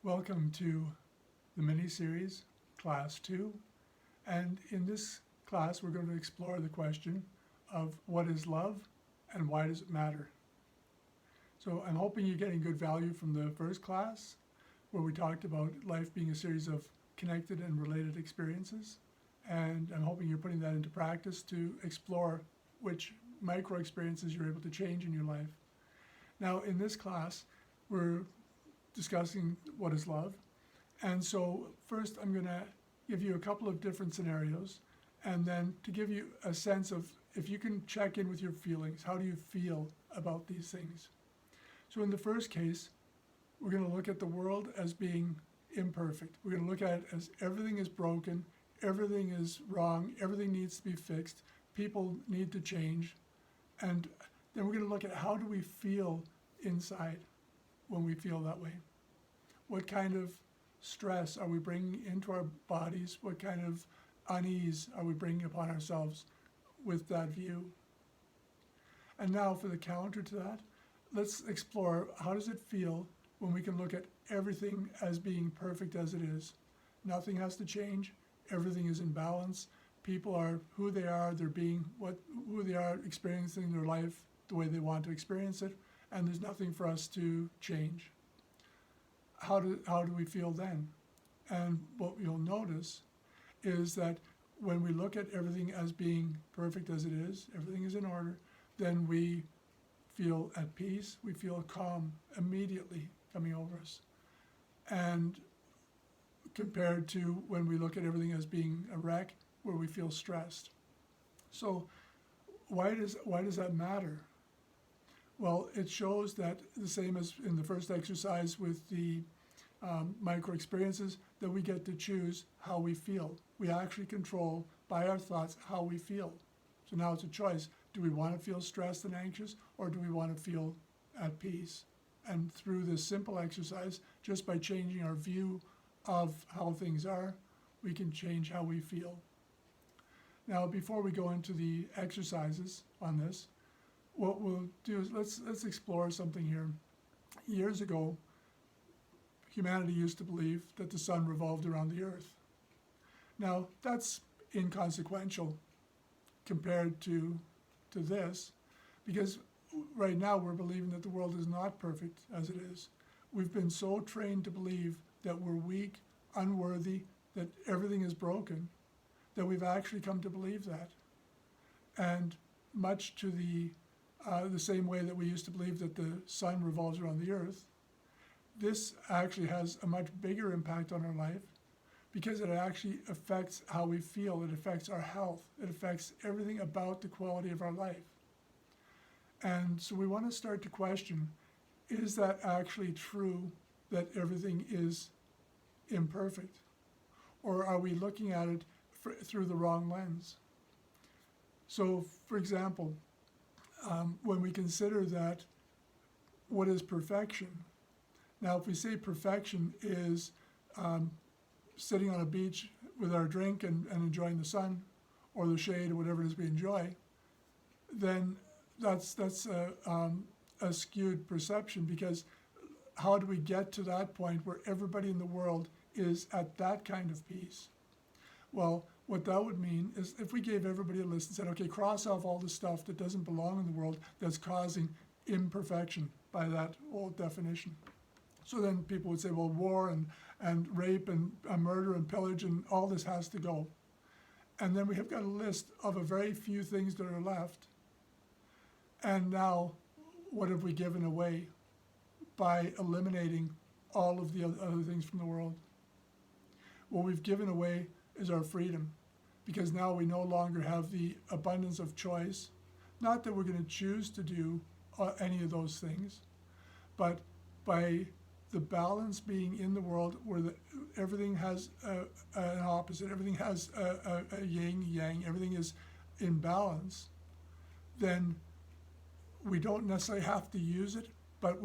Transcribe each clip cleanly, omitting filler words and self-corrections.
Welcome to the mini-series, Class 2. And in this class, we're going to explore the question of what is love and why does it matter? So I'm hoping you're getting good value from the first class, where we talked about life being a series of connected and related experiences. And I'm hoping you're putting that into practice to explore which micro experiences you're able to change in your life. Now, in this class, we're discussing what is love. And so first I'm going to give you a couple of different scenarios, and then to give you a sense of if you can check in with your feelings, how do you feel about these things? So in the first case, we're going to look at the world as being imperfect. We're going to look at it as everything is broken, everything is wrong, everything needs to be fixed, people need to change. And then we're going to look at how do we feel inside when we feel that way. What kind of stress are we bringing into our bodies? What kind of unease are we bringing upon ourselves with that view? And now for the counter to that, let's explore how does it feel when we can look at everything as being perfect as it is. Nothing has to change, everything is in balance, people are who they are, they're being who they are, experiencing their life the way they want to experience it, and there's nothing for us to change. How do we feel then? And what you'll notice is that when we look at everything as being perfect as it is, everything is in order, then we feel at peace, we feel calm immediately coming over us. And compared to when we look at everything as being a wreck, where we feel stressed. So why does that matter? Well, it shows that the same as in the first exercise with the micro experiences, that we get to choose how we feel. We actually control by our thoughts how we feel. So now it's a choice. Do we want to feel stressed and anxious, or do we want to feel at peace? And through this simple exercise, just by changing our view of how things are, we can change how we feel. Now, before we go into the exercises on this, what we'll do is let's explore something here. Years ago, humanity used to believe that the sun revolved around the earth. Now, that's inconsequential compared to this, because right now we're believing that the world is not perfect as it is. We've been so trained to believe that we're weak, unworthy, that everything is broken, that we've actually come to believe that. And much to the same way that we used to believe that the sun revolves around the earth, this actually has a much bigger impact on our life because it actually affects how we feel, it affects our health, it affects everything about the quality of our life. And so we want to start to question, is that actually true that everything is imperfect? Or are we looking at it through the wrong lens? So, for example, when we consider that, what is perfection? Now, if we say perfection is sitting on a beach with our drink and enjoying the sun or the shade or whatever it is we enjoy, then that's a skewed perception, because how do we get to that point where everybody in the world is at that kind of peace? Well, what that would mean is if we gave everybody a list and said, okay, cross off all the stuff that doesn't belong in the world that's causing imperfection by that old definition. So then people would say, well, war and rape and murder and pillage and all this has to go. And then we have got a list of a very few things that are left. And now, what have we given away by eliminating all of the other things from the world? What we've given away is our freedom, because now we no longer have the abundance of choice. Not that we're going to choose to do any of those things, but by the balance being in the world where everything has an opposite, everything has a yin, yang, everything is in balance, then we don't necessarily have to use it, but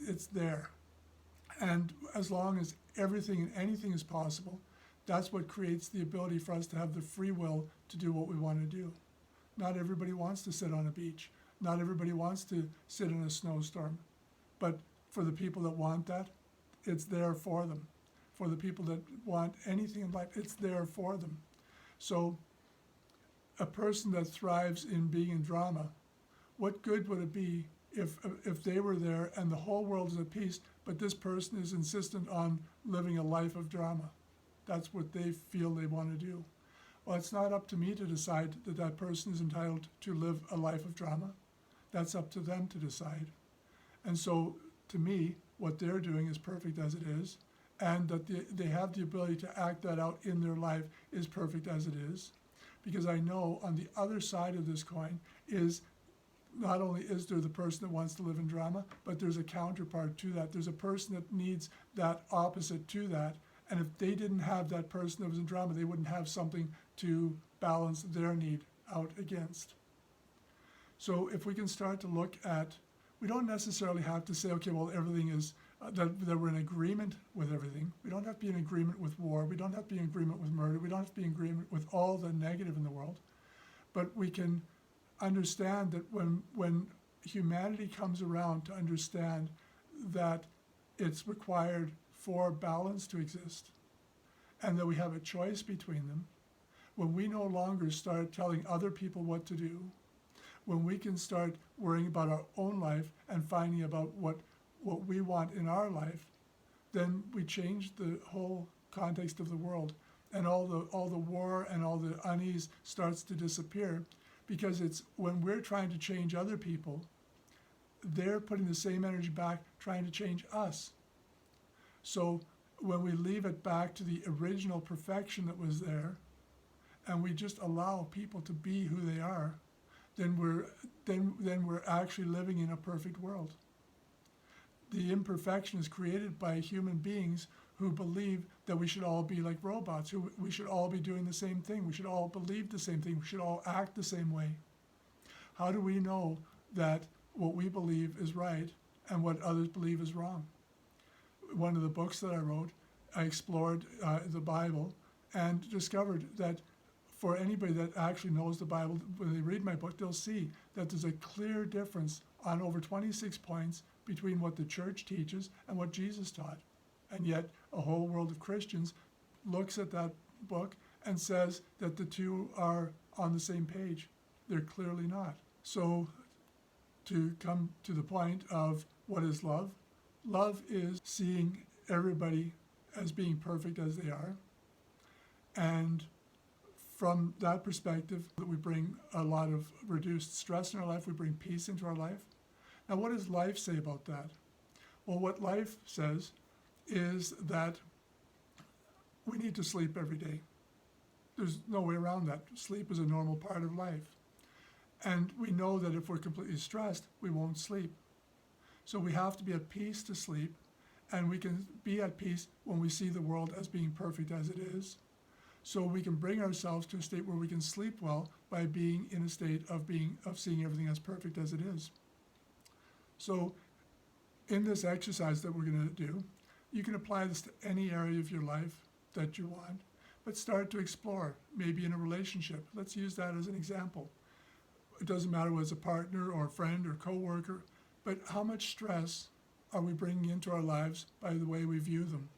it's there. And as long as everything and anything is possible, that's what creates the ability for us to have the free will to do what we want to do. Not everybody wants to sit on a beach. Not everybody wants to sit in a snowstorm. But for the people that want that, it's there for them. For the people that want anything in life, it's there for them. So a person that thrives in being in drama, what good would it be if they were there and the whole world is at peace, but this person is insistent on living a life of drama? That's what they feel they want to do. Well, it's not up to me to decide that that person is entitled to live a life of drama. That's up to them to decide. And so, to me, what they're doing is perfect as it is, and that they have the ability to act that out in their life is perfect as it is. Because I know on the other side of this coin is not only is there the person that wants to live in drama, but there's a counterpart to that. There's a person that needs that opposite to that. And if they didn't have that person that was in drama, they wouldn't have something to balance their need out against. So if we can start to look at, we don't necessarily have to say, okay, well, everything is, that we're in agreement with everything. We don't have to be in agreement with war. We don't have to be in agreement with murder. We don't have to be in agreement with all the negative in the world. But we can understand that when humanity comes around to understand that it's required for balance to exist and that we have a choice between them, when we no longer start telling other people what to do, when we can start worrying about our own life and finding about what we want in our life, then we change the whole context of the world, and all the war and all the unease starts to disappear, because it's when we're trying to change other people, they're putting the same energy back trying to change us. So when we leave it back to the original perfection that was there, and we just allow people to be who they are, then we're actually living in a perfect world. The imperfection is created by human beings who believe that we should all be like robots, who we should all be doing the same thing, we should all believe the same thing, we should all act the same way. How do we know that what we believe is right and what others believe is wrong? One of the books that I wrote, I explored the Bible and discovered that for anybody that actually knows the Bible, when they read my book, they'll see that there's a clear difference on over 26 points between what the church teaches and what Jesus taught. And yet a whole world of Christians looks at that book and says that the two are on the same page. They're clearly not. So to come to the point of what is love, love is seeing everybody as being perfect as they are. And from that perspective, we bring a lot of reduced stress in our life. We bring peace into our life. Now, what does life say about that? Well, what life says is that we need to sleep every day. There's no way around that. Sleep is a normal part of life. And we know that if we're completely stressed, we won't sleep. So we have to be at peace to sleep, and we can be at peace when we see the world as being perfect as it is. So we can bring ourselves to a state where we can sleep well by being in a state of seeing everything as perfect as it is. So in this exercise that we're going to do, you can apply this to any area of your life that you want, but start to explore, maybe in a relationship. Let's use that as an example. It doesn't matter whether it's a partner or a friend or coworker, but how much stress are we bringing into our lives by the way we view them?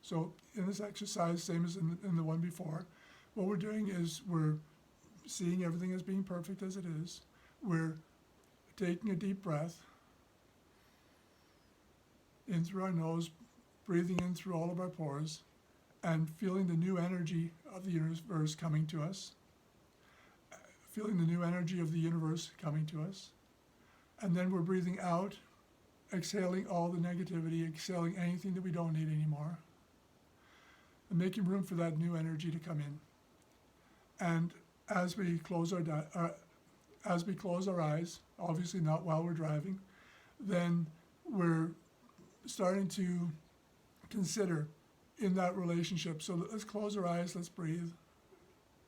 So in this exercise, same as in the one before, what we're doing is we're seeing everything as being perfect as it is. We're taking a deep breath in through our nose, breathing in through all of our pores, and feeling the new energy of the universe coming to us, feeling the new energy of the universe coming to us. And then we're breathing out, exhaling all the negativity, exhaling anything that we don't need anymore, and making room for that new energy to come in. And as we close our eyes, obviously not while we're driving, then we're starting to consider in that relationship. So let's close our eyes, let's breathe,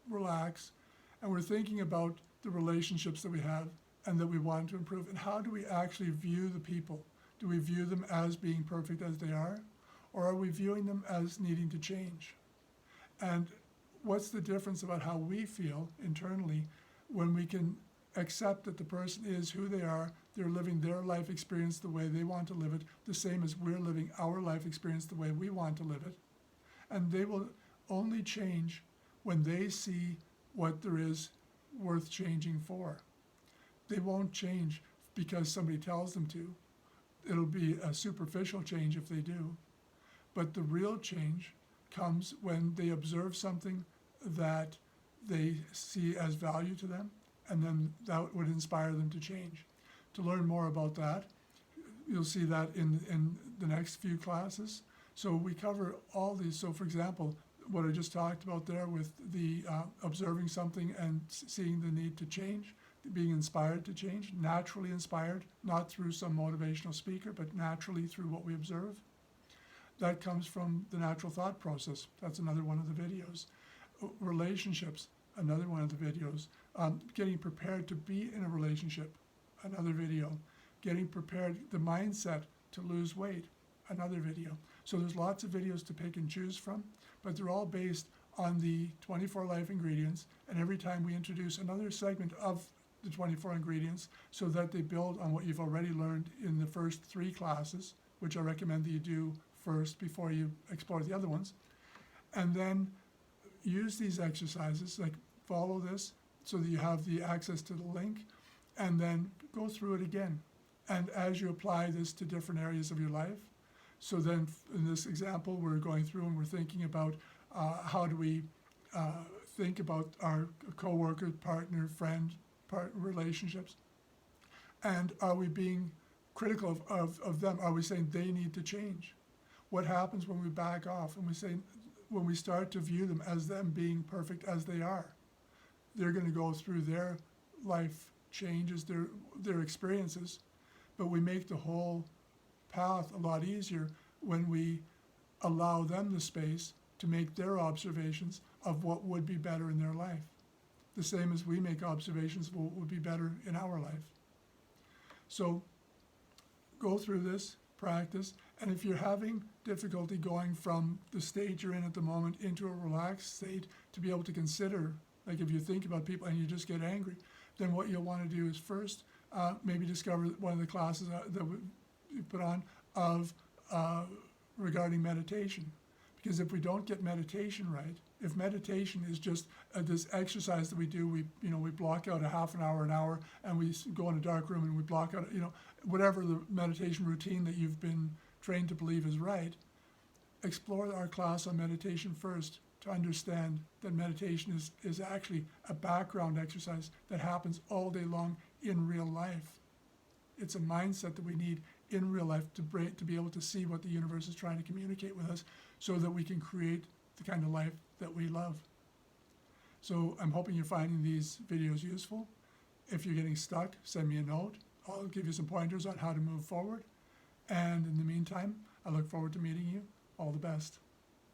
relax, and we're thinking about the relationships that we have and that we want to improve. And how do we actually view the people? Do we view them as being perfect as they are? Or are we viewing them as needing to change? And what's the difference about how we feel internally when we can accept that the person is who they are, they're living their life experience the way they want to live it, the same as we're living our life experience the way we want to live it. And they will only change when they see what there is worth changing for. They won't change because somebody tells them to. It'll be a superficial change if they do. But the real change comes when they observe something that they see as value to them, and then that would inspire them to change. To learn more about that, you'll see that in the next few classes. So we cover all these. So for example, what I just talked about there with the observing something and seeing the need to change, being inspired to change, naturally inspired, not through some motivational speaker, but naturally through what we observe. That comes from the natural thought process. That's another one of the videos. Relationships, another one of the videos. Getting prepared to be in a relationship, another video. Getting prepared, the mindset to lose weight, another video. So there's lots of videos to pick and choose from, but they're all based on the 24 life ingredients, and every time we introduce another segment of the 24 ingredients so that they build on what you've already learned in the first 3 classes, which I recommend that you do first before you explore the other ones. And then use these exercises, like follow this so that you have the access to the link, and then go through it again. And as you apply this to different areas of your life, so then in this example, we're going through and we're thinking about how do we think about our coworker, partner, friend, relationships, and are we being critical of them? Are we saying they need to change? What happens when we back off and when we start to view them as them being perfect as they are? They're going to go through their life changes, their experiences, but we make the whole path a lot easier when we allow them the space to make their observations of what would be better in their life, the same as we make observations of what would be better in our life. So go through this, practice, and if you're having difficulty going from the state you're in at the moment into a relaxed state, to be able to consider, like if you think about people and you just get angry, then what you'll want to do is first maybe discover one of the classes that we put on of regarding meditation. Because if we don't get meditation right, if meditation is just this exercise that we do, we block out a half an hour, and we go in a dark room and we block out, whatever the meditation routine that you've been trained to believe is right, explore our class on meditation first to understand that meditation is actually a background exercise that happens all day long in real life. It's a mindset that we need in real life to be able to see what the universe is trying to communicate with us so that we can create the kind of life that we love. So I'm hoping you're finding these videos useful. If you're getting stuck, send me a note. I'll give you some pointers on how to move forward. And in the meantime, I look forward to meeting you. All the best.